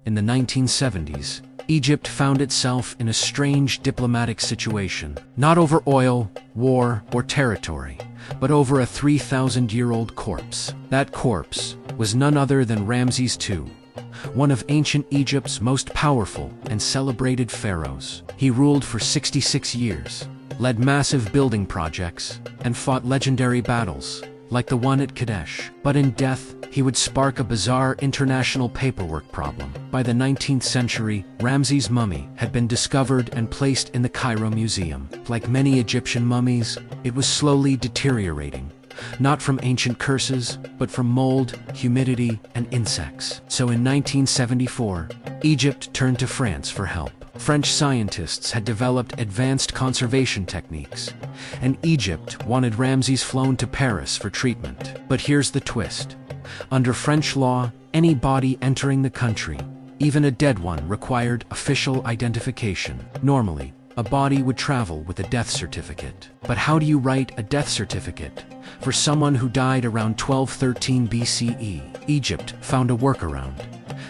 in the 1970s, Egypt found itself in a strange diplomatic situation, not over oil, war, or territory, but over a 3,000-year-old corpse. That corpse was none other than Ramses II, one of ancient Egypt's most powerful and celebrated pharaohs. He ruled for 66 years, led massive building projects, and fought legendary battles, like the one at Kadesh. But in death, he would spark a bizarre international paperwork problem. By the 19th century, Ramses' mummy had been discovered and placed in the Cairo Museum. Like many Egyptian mummies, it was slowly deteriorating, not from ancient curses, but from mold, humidity, and insects. So in 1974, Egypt turned to France for help. French scientists had developed advanced conservation techniques, and Egypt wanted Ramses flown to Paris for treatment. But here's the twist. Under French law, any body entering the country, even a dead one, required official identification. Normally, a body would travel with a death certificate. But how do you write a death certificate for someone who died around 1213 BCE? Egypt found a workaround.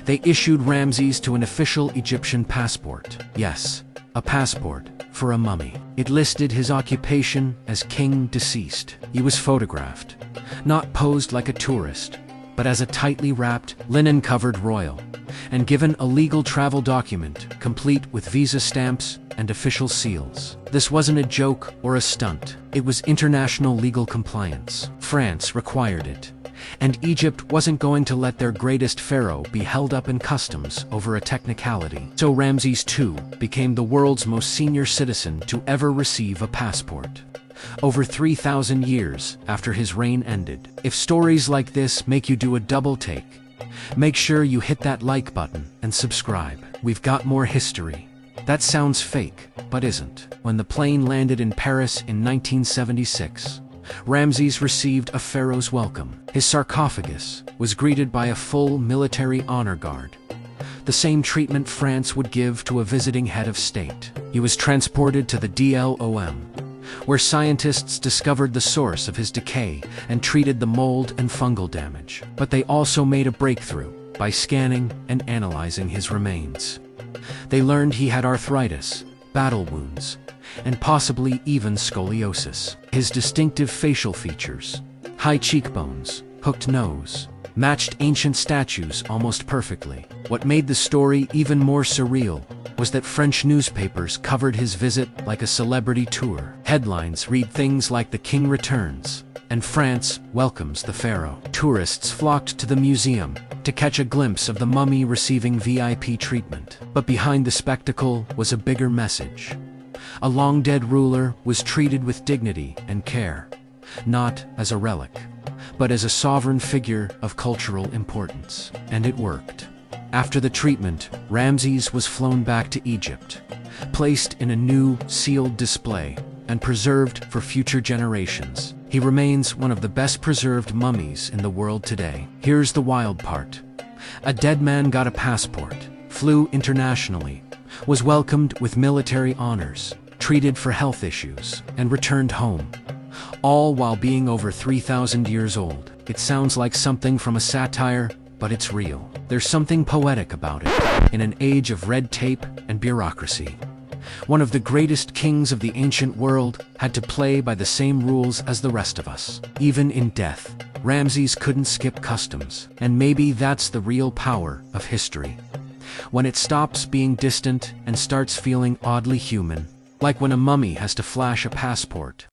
They issued Ramses to an official Egyptian passport. Yes, a passport for a mummy. It listed his occupation as king deceased. He was photographed, not posed like a tourist, but as a tightly wrapped, linen-covered royal, and given a legal travel document, complete with visa stamps and official seals. This wasn't a joke or a stunt. It was international legal compliance. France required it, and Egypt wasn't going to let their greatest pharaoh be held up in customs over a technicality. So Ramses II became the world's most senior citizen to ever receive a passport, over 3,000 years after his reign ended. If stories like this make you do a double take, make sure you hit that like button and subscribe. We've got more history. That sounds fake, but isn't. When the plane landed in Paris in 1976, Ramses received a pharaoh's welcome. His sarcophagus was greeted by a full military honor guard, the same treatment France would give to a visiting head of state. He was transported to the DLOM, where scientists discovered the source of his decay and treated the mold and fungal damage. But they also made a breakthrough by scanning and analyzing his remains. They learned he had arthritis, battle wounds, and possibly even scoliosis. His distinctive facial features, high cheekbones, hooked nose, matched ancient statues almost perfectly. What made the story even more surreal was that French newspapers covered his visit like a celebrity tour. Headlines read things like "The King Returns" and "France welcomes the Pharaoh." Tourists flocked to the museum to catch a glimpse of the mummy receiving VIP treatment. But behind the spectacle was a bigger message. A long-dead ruler was treated with dignity and care, not as a relic, but as a sovereign figure of cultural importance. And it worked. After the treatment, Ramses was flown back to Egypt, placed in a new, sealed display, and preserved for future generations. He remains one of the best-preserved mummies in the world today. Here's the wild part. A dead man got a passport, flew internationally, was welcomed with military honors, treated for health issues, and returned home, all while being over 3,000 years old. It sounds like something from a satire, but it's real. There's something poetic about it. In an age of red tape and bureaucracy, one of the greatest kings of the ancient world had to play by the same rules as the rest of us. Even in death, Ramses couldn't skip customs. And maybe that's the real power of history, when it stops being distant and starts feeling oddly human, like when a mummy has to flash a passport.